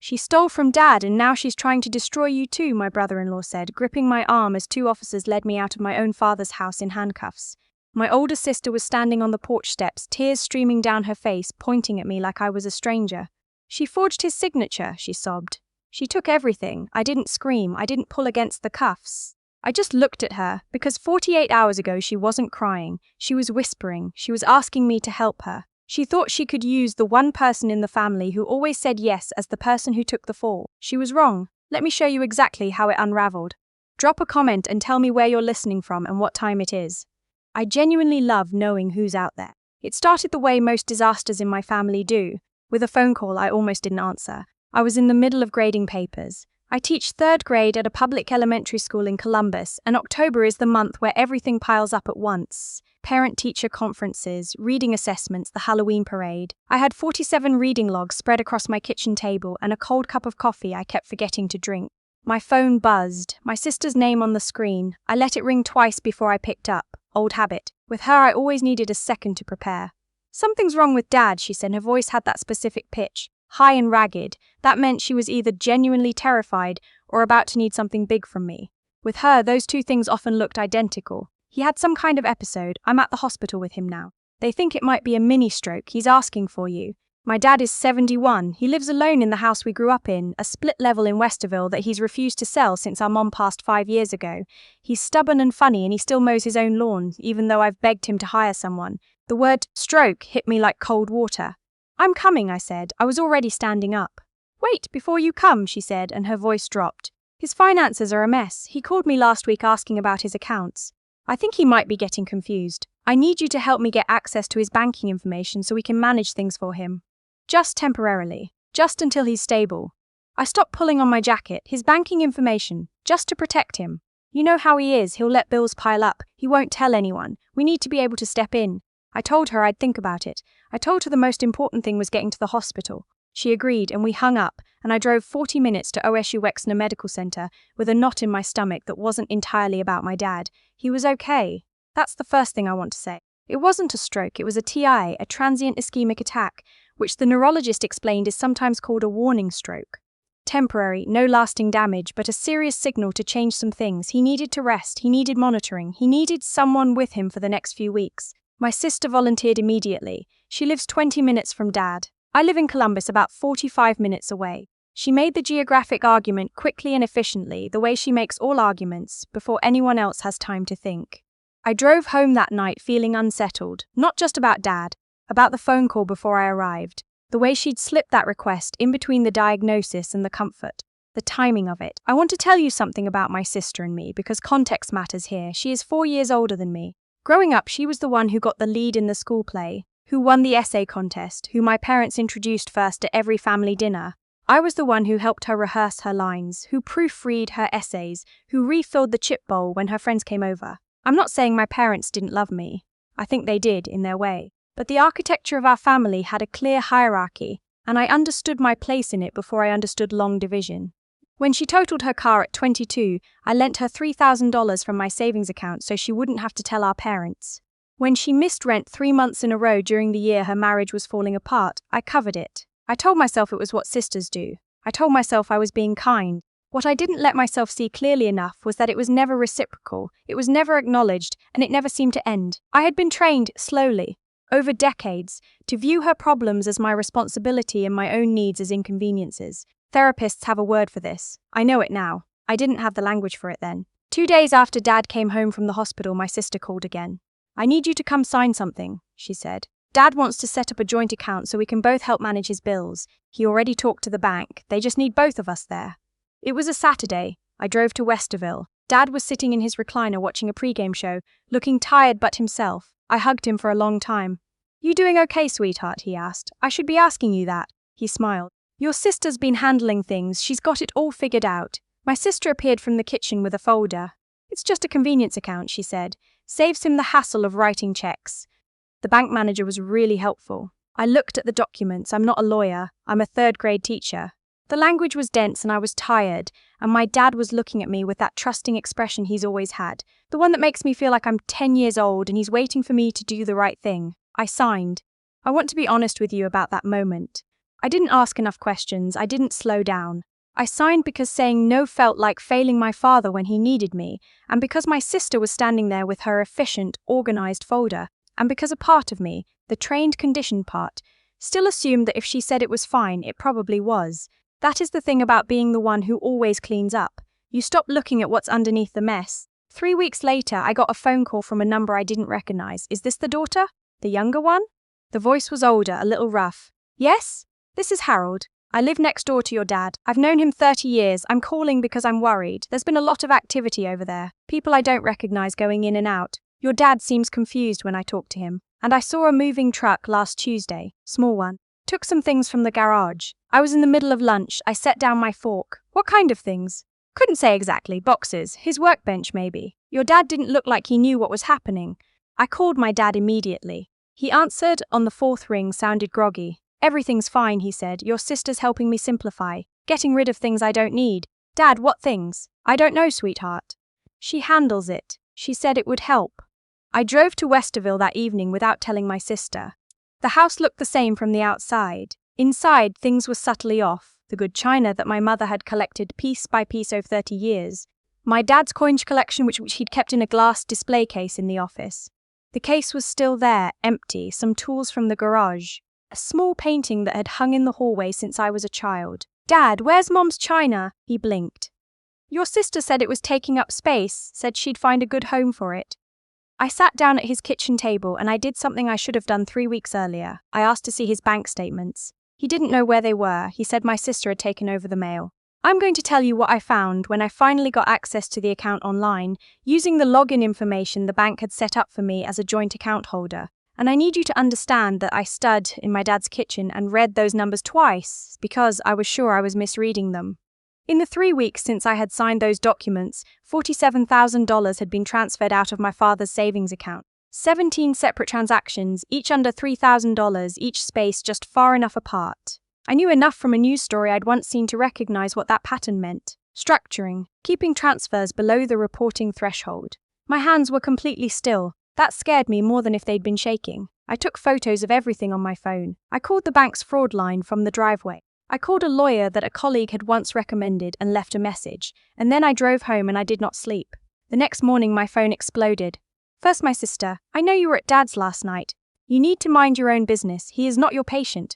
She stole from Dad and now she's trying to destroy you too, my brother-in-law said, gripping my arm as two officers led me out of my own father's house in handcuffs. My older sister was standing on the porch steps, tears streaming down her face, pointing at me like I was a stranger. She forged his signature, she sobbed. She took everything. I didn't scream. I didn't pull against the cuffs. I just looked at her, because 48 hours ago she wasn't crying. She was whispering. She was asking me to help her. She thought she could use the one person in the family who always said yes as the person who took the fall. She was wrong. Let me show you exactly how it unraveled. Drop a comment and tell me where you're listening from and what time it is. I genuinely love knowing who's out there. It started the way most disasters in my family do, with a phone call I almost didn't answer. I was in the middle of grading papers. I teach 3rd grade at a public elementary school in Columbus, and October is the month where everything piles up at once. Parent-teacher conferences, reading assessments, the Halloween parade. I had 47 reading logs spread across my kitchen table and a cold cup of coffee I kept forgetting to drink. My phone buzzed, my sister's name on the screen. I let it ring twice before I picked up. Old habit. With her, I always needed a second to prepare. Something's wrong with Dad, she said. Her voice had that specific pitch. High and ragged. That meant she was either genuinely terrified or about to need something big from me. With her, those two things often looked identical. He had some kind of episode. I'm at the hospital with him now. They think it might be a mini stroke. He's asking for you. My dad is 71. He lives alone in the house we grew up in, a split level in Westerville that he's refused to sell since our mom passed 5 years ago. He's stubborn and funny and he still mows his own lawn, even though I've begged him to hire someone. The word stroke hit me like cold water. I'm coming, I said. I was already standing up. Wait, before you come, she said, and her voice dropped. His finances are a mess. He called me last week asking about his accounts. I think he might be getting confused. I need you to help me get access to his banking information so we can manage things for him. Just temporarily. Just until he's stable. I stopped pulling on my jacket, his banking information, just to protect him. You know how he is, he'll let bills pile up. He won't tell anyone. We need to be able to step in. I told her I'd think about it. I told her the most important thing was getting to the hospital. She agreed and we hung up, and I drove 40 minutes to OSU Wexner Medical Center with a knot in my stomach that wasn't entirely about my dad. He was okay. That's the first thing I want to say. It wasn't a stroke, it was a TI, a transient ischemic attack, which the neurologist explained is sometimes called a warning stroke. Temporary, no lasting damage, but a serious signal to change some things. He needed to rest, he needed monitoring, he needed someone with him for the next few weeks. My sister volunteered immediately. She lives 20 minutes from Dad. I live in Columbus, about 45 minutes away. She made the geographic argument quickly and efficiently, the way she makes all arguments, before anyone else has time to think. I drove home that night feeling unsettled, not just about Dad, about the phone call before I arrived, the way she'd slipped that request in between the diagnosis and the comfort, the timing of it. I want to tell you something about my sister and me, because context matters here. She is 4 years older than me. Growing up, she was the one who got the lead in the school play, who won the essay contest, who my parents introduced first at every family dinner. I was the one who helped her rehearse her lines, who proofread her essays, who refilled the chip bowl when her friends came over. I'm not saying my parents didn't love me. I think they did, in their way. But the architecture of our family had a clear hierarchy, and I understood my place in it before I understood long division. When she totaled her car at 22, I lent her $3,000 from my savings account so she wouldn't have to tell our parents. When she missed rent 3 months in a row during the year her marriage was falling apart, I covered it. I told myself it was what sisters do. I told myself I was being kind. What I didn't let myself see clearly enough was that it was never reciprocal, it was never acknowledged, and it never seemed to end. I had been trained, slowly, over decades, to view her problems as my responsibility and my own needs as inconveniences. Therapists have a word for this. I know it now. I didn't have the language for it then. 2 days after Dad came home from the hospital, my sister called again. I need you to come sign something, she said. Dad wants to set up a joint account so we can both help manage his bills. He already talked to the bank. They just need both of us there. It was a Saturday. I drove to Westerville. Dad was sitting in his recliner watching a pregame show, looking tired but himself. I hugged him for a long time. You doing okay, sweetheart? He asked. I should be asking you that. He smiled. Your sister's been handling things. She's got it all figured out. My sister appeared from the kitchen with a folder. It's just a convenience account, she said. Saves him the hassle of writing checks. The bank manager was really helpful. I looked at the documents. I'm not a lawyer. I'm a 3rd grade teacher. The language was dense and I was tired, and my dad was looking at me with that trusting expression he's always had, the one that makes me feel like I'm 10 years old and he's waiting for me to do the right thing. I signed. I want to be honest with you about that moment. I didn't ask enough questions, I didn't slow down. I signed because saying no felt like failing my father when he needed me, and because my sister was standing there with her efficient, organized folder, and because a part of me, the trained conditioned part, still assumed that if she said it was fine, it probably was. That is the thing about being the one who always cleans up. You stop looking at what's underneath the mess. 3 weeks later, I got a phone call from a number I didn't recognize. Is this the daughter? The younger one? The voice was older, a little rough. Yes? This is Harold. I live next door to your dad. I've known him 30 years. I'm calling because I'm worried. There's been a lot of activity over there. People I don't recognize going in and out. Your dad seems confused when I talk to him. And I saw a moving truck last Tuesday. Small one. Took some things from the garage. I was in the middle of lunch. I set down my fork. What kind of things? Couldn't say exactly. Boxes. His workbench, maybe. Your dad didn't look like he knew what was happening. I called my dad immediately. He answered on the fourth ring, sounded groggy. Everything's fine, he said. Your sister's helping me simplify. Getting rid of things I don't need. Dad, what things? I don't know, sweetheart. She handles it. She said it would help. I drove to Westerville that evening without telling my sister. The house looked the same from the outside. Inside, things were subtly off. The good china that my mother had collected piece by piece over 30 years. My dad's coinage collection, which he'd kept in a glass display case in the office. The case was still there, empty, some tools from the garage. A small painting that had hung in the hallway since I was a child. Dad, where's Mom's china? He blinked. Your sister said it was taking up space, said she'd find a good home for it. I sat down at his kitchen table and I did something I should have done 3 weeks earlier. I asked to see his bank statements. He didn't know where they were. He said my sister had taken over the mail. I'm going to tell you what I found when I finally got access to the account online, using the login information the bank had set up for me as a joint account holder. And I need you to understand that I stood in my dad's kitchen and read those numbers twice because I was sure I was misreading them. In the 3 weeks since I had signed those documents, $47,000 had been transferred out of my father's savings account. 17 separate transactions, each under $3,000, each spaced just far enough apart. I knew enough from a news story I'd once seen to recognize what that pattern meant. Structuring, keeping transfers below the reporting threshold. My hands were completely still. That scared me more than if they'd been shaking. I took photos of everything on my phone. I called the bank's fraud line from the driveway. I called a lawyer that a colleague had once recommended and left a message, and then I drove home and I did not sleep. The next morning my phone exploded. First my sister, I know you were at Dad's last night. You need to mind your own business. He is not your patient.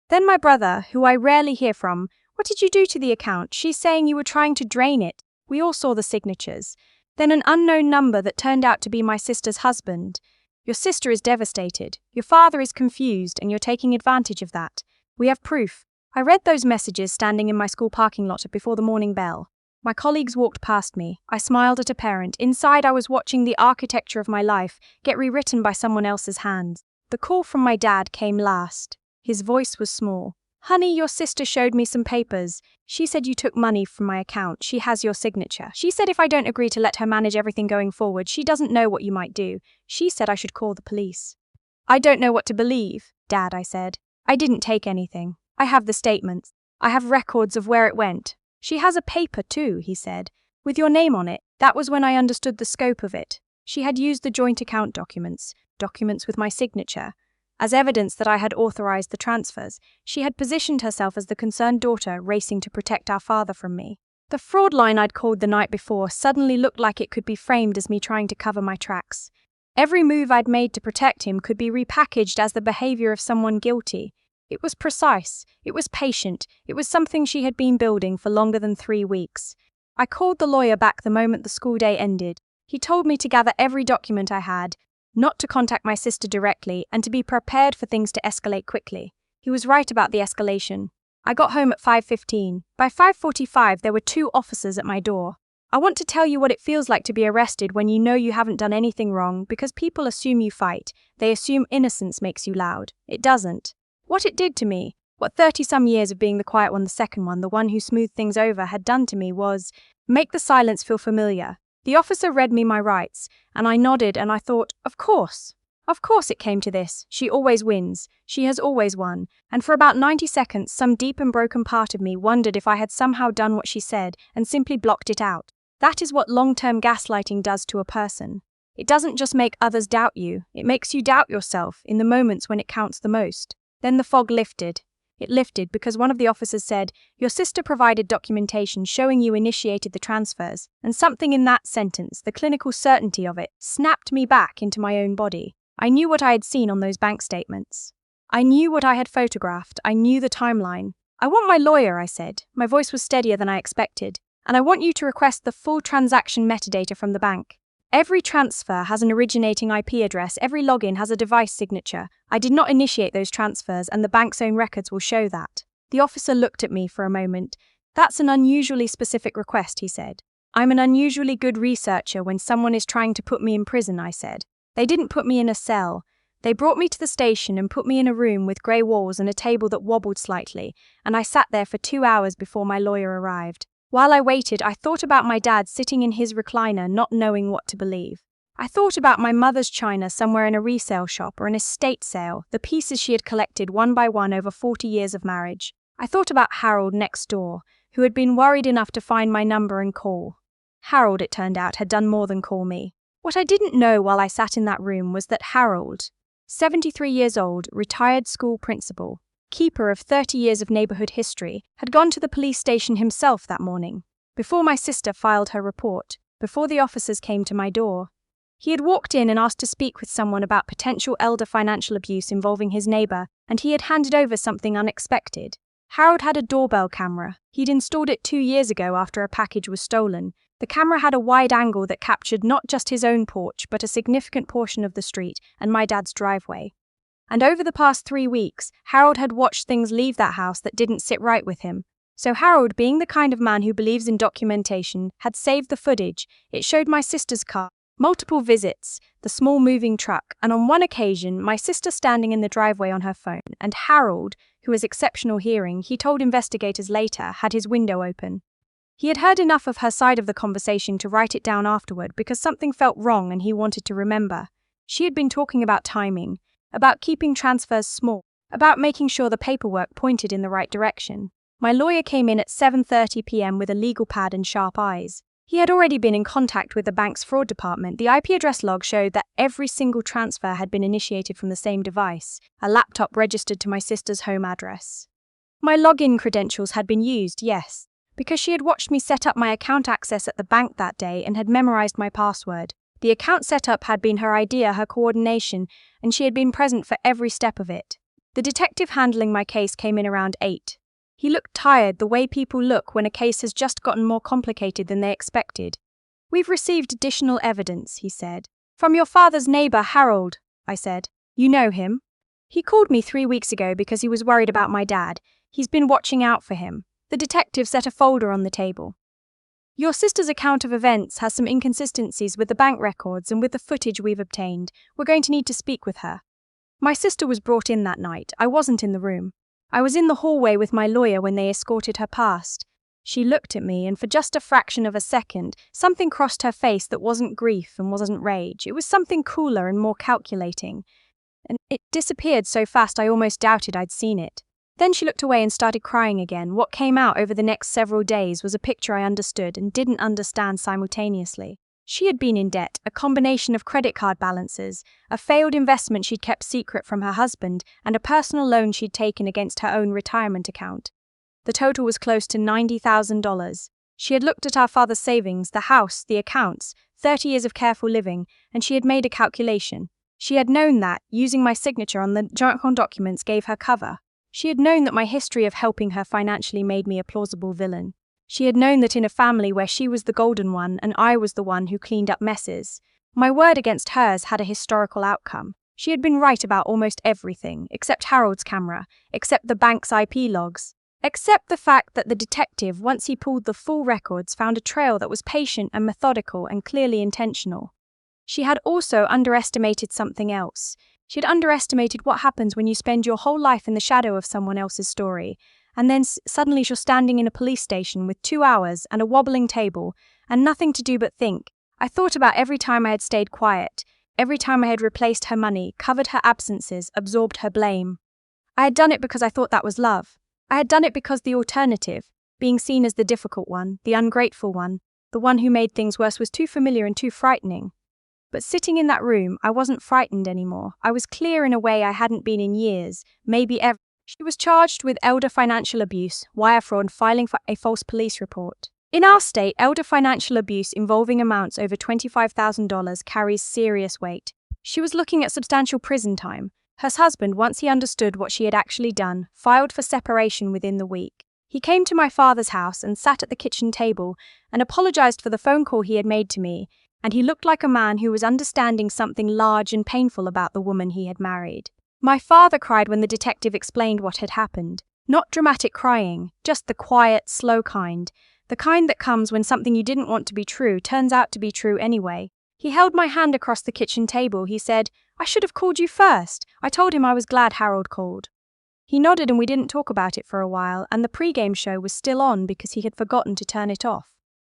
Then my brother, who I rarely hear from, what did you do to the account? She's saying you were trying to drain it. We all saw the signatures. Then an unknown number that turned out to be my sister's husband. Your sister is devastated. Your father is confused and you're taking advantage of that. We have proof. I read those messages standing in my school parking lot before the morning bell. My colleagues walked past me. I smiled at a parent. Inside I was watching the architecture of my life get rewritten by someone else's hands. The call from my dad came last. His voice was small. Honey, your sister showed me some papers. She said you took money from my account. She has your signature. She said if I don't agree to let her manage everything going forward, she doesn't know what you might do. She said I should call the police. I don't know what to believe, Dad, I said. I didn't take anything. I have the statements. I have records of where it went. She has a paper too, he said, with your name on it. That was when I understood the scope of it. She had used the joint account documents with my signature. As evidence that I had authorized the transfers, she had positioned herself as the concerned daughter racing to protect our father from me. The fraud line I'd called the night before suddenly looked like it could be framed as me trying to cover my tracks. Every move I'd made to protect him could be repackaged as the behavior of someone guilty. It was precise. It was patient. It was something she had been building for longer than 3 weeks. I called the lawyer back the moment the school day ended. He told me to gather every document I had, not to contact my sister directly, and to be prepared for things to escalate quickly. He was right about the escalation. I got home at 5:15. By 5:45, there were 2 officers at my door. I want to tell you what it feels like to be arrested when you know you haven't done anything wrong, because people assume you fight. They assume innocence makes you loud. It doesn't. What it did to me, what 30-some years of being the quiet one, the second one, the one who smoothed things over, had done to me was make the silence feel familiar. The officer read me my rights, and I nodded and I thought, of course. Of course it came to this. She always wins. She has always won. And for about 90 seconds, some deep and broken part of me wondered if I had somehow done what she said and simply blocked it out. That is what long-term gaslighting does to a person. It doesn't just make others doubt you. It makes you doubt yourself in the moments when it counts the most. Then the fog lifted. It lifted because one of the officers said, "Your sister provided documentation showing you initiated the transfers," and something in that sentence, the clinical certainty of it, snapped me back into my own body. I knew what I had seen on those bank statements. I knew what I had photographed. I knew the timeline. "I want my lawyer," I said. My voice was steadier than I expected. "And I want you to request the full transaction metadata from the bank. Every transfer has an originating IP address, every login has a device signature. I did not initiate those transfers, and the bank's own records will show that." The officer looked at me for a moment. "That's an unusually specific request," he said. "I'm an unusually good researcher when someone is trying to put me in prison," I said. "They didn't put me in a cell. They brought me to the station and put me in a room with grey walls and a table that wobbled slightly, and I sat there for 2 hours before my lawyer arrived. While I waited, I thought about my dad sitting in his recliner, not knowing what to believe. I thought about my mother's china somewhere in a resale shop or an estate sale, the pieces she had collected one by one over 40 years of marriage. I thought about Harold next door, who had been worried enough to find my number and call. Harold, it turned out, had done more than call me. What I didn't know while I sat in that room was that Harold, 73 years old, retired school principal, keeper of 30 years of neighborhood history, had gone to the police station himself that morning, before my sister filed her report, before the officers came to my door. He had walked in and asked to speak with someone about potential elder financial abuse involving his neighbor, and he had handed over something unexpected. Harold had a doorbell camera. He'd installed it 2 years ago after a package was stolen. The camera had a wide angle that captured not just his own porch, but a significant portion of the street and my dad's driveway. And over the past 3 weeks, Harold had watched things leave that house that didn't sit right with him. So Harold, being the kind of man who believes in documentation, had saved the footage. It showed my sister's car, multiple visits, the small moving truck, and on one occasion, my sister standing in the driveway on her phone, and Harold, who has exceptional hearing, he told investigators later, had his window open. He had heard enough of her side of the conversation to write it down afterward because something felt wrong and he wanted to remember. She had been talking about timing, about keeping transfers small, about making sure the paperwork pointed in the right direction. My lawyer came in at 7:30 p.m. with a legal pad and sharp eyes. He had already been in contact with the bank's fraud department. The IP address log showed that every single transfer had been initiated from the same device, a laptop registered to my sister's home address. My login credentials had been used, yes, because she had watched me set up my account access at the bank that day and had memorized my password. The account setup had been her idea, her coordination, and she had been present for every step of it. The detective handling my case came in around 8. He looked tired, the way people look when a case has just gotten more complicated than they expected. "We've received additional evidence," he said. "From your father's neighbor, Harold," I said. "You know him?" "He called me 3 weeks ago because he was worried about my dad. He's been watching out for him." The detective set a folder on the table. "Your sister's account of events has some inconsistencies with the bank records and with the footage we've obtained. We're going to need to speak with her." My sister was brought in that night. I wasn't in the room. I was in the hallway with my lawyer when they escorted her past. She looked at me, and for just a fraction of a second, something crossed her face that wasn't grief and wasn't rage. It was something cooler and more calculating. And it disappeared so fast I almost doubted I'd seen it. Then she looked away and started crying again. What came out over the next several days was a picture I understood and didn't understand simultaneously. She had been in debt, a combination of credit card balances, a failed investment she'd kept secret from her husband, and a personal loan she'd taken against her own retirement account. The total was close to $90,000. She had looked at our father's savings, the house, the accounts, 30 years of careful living, and she had made a calculation. She had known that, using my signature on the joint documents gave her cover. She had known that my history of helping her financially made me a plausible villain. She had known that in a family where she was the golden one and I was the one who cleaned up messes, my word against hers had a historical outcome. She had been right about almost everything, except Harold's camera, except the bank's IP logs, except the fact that the detective, once he pulled the full records, found a trail that was patient and methodical and clearly intentional. She had also underestimated something else. She had underestimated what happens when you spend your whole life in the shadow of someone else's story, and then suddenly you're standing in a police station with 2 hours and a wobbling table and nothing to do but think. I thought about every time I had stayed quiet, every time I had replaced her money, covered her absences, absorbed her blame. I had done it because I thought that was love. I had done it because the alternative, being seen as the difficult one, the ungrateful one, the one who made things worse, was too familiar and too frightening. But sitting in that room, I wasn't frightened anymore. I was clear in a way I hadn't been in years, maybe ever. She was charged with elder financial abuse, wire fraud, and filing for a false police report. In our state, elder financial abuse involving amounts over $25,000 carries serious weight. She was looking at substantial prison time. Her husband, once he understood what she had actually done, filed for separation within the week. He came to my father's house and sat at the kitchen table and apologized for the phone call he had made to me, and he looked like a man who was understanding something large and painful about the woman he had married. My father cried when the detective explained what had happened. Not dramatic crying, just the quiet, slow kind. The kind that comes when something you didn't want to be true turns out to be true anyway. He held my hand across the kitchen table. He said, "I should have called you first." I told him I was glad Harold called. He nodded and we didn't talk about it for a while, and the pre-game show was still on because he had forgotten to turn it off.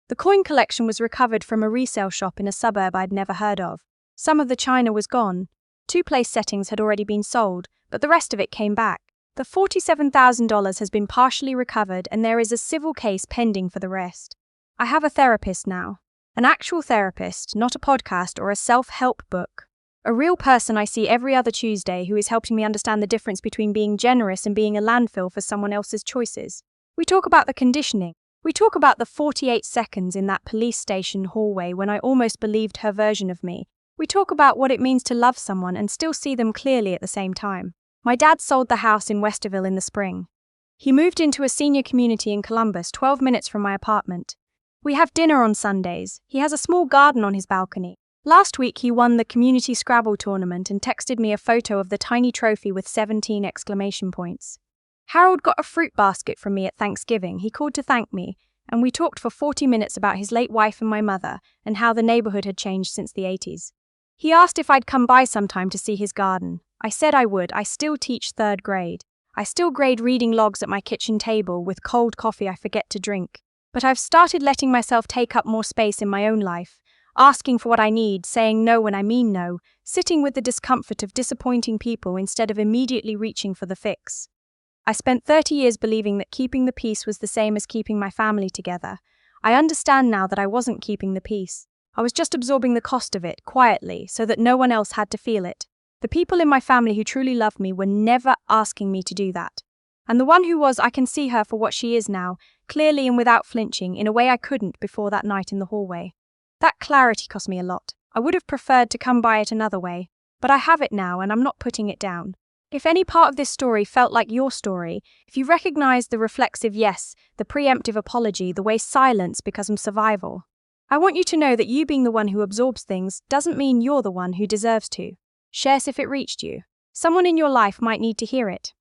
The coin collection was recovered from a resale shop in a suburb I'd never heard of. Some of the china was gone. 2 place settings had already been sold, but the rest of it came back. The $47,000 has been partially recovered and there is a civil case pending for the rest. I have a therapist now. An actual therapist, not a podcast or a self-help book. A real person I see every other Tuesday who is helping me understand the difference between being generous and being a landfill for someone else's choices. We talk about the conditioning. We talk about the 48 seconds in that police station hallway when I almost believed her version of me. We talk about what it means to love someone and still see them clearly at the same time. My dad sold the house in Westerville in the spring. He moved into a senior community in Columbus, 12 minutes from my apartment. We have dinner on Sundays. He has a small garden on his balcony. Last week he won the community Scrabble tournament and texted me a photo of the tiny trophy with 17 exclamation points. Harold got a fruit basket from me at Thanksgiving. He called to thank me, and we talked for 40 minutes about his late wife and my mother and how the neighborhood had changed since the 80s. He asked if I'd come by sometime to see his garden. I said I would. I still teach 3rd grade. I still grade reading logs at my kitchen table with cold coffee I forget to drink. But I've started letting myself take up more space in my own life, asking for what I need, saying no when I mean no, sitting with the discomfort of disappointing people instead of immediately reaching for the fix. I spent 30 years believing that keeping the peace was the same as keeping my family together. I understand now that I wasn't keeping the peace. I was just absorbing the cost of it, quietly, so that no one else had to feel it. The people in my family who truly loved me were never asking me to do that. And the one who was, I can see her for what she is now, clearly and without flinching, in a way I couldn't before that night in the hallway. That clarity cost me a lot. I would have preferred to come by it another way, but I have it now and I'm not putting it down. If any part of this story felt like your story, if you recognize the reflexive yes, the preemptive apology, the way silence becomes survival, I want you to know that you being the one who absorbs things doesn't mean you're the one who deserves to. Share if it reached you. Someone in your life might need to hear it.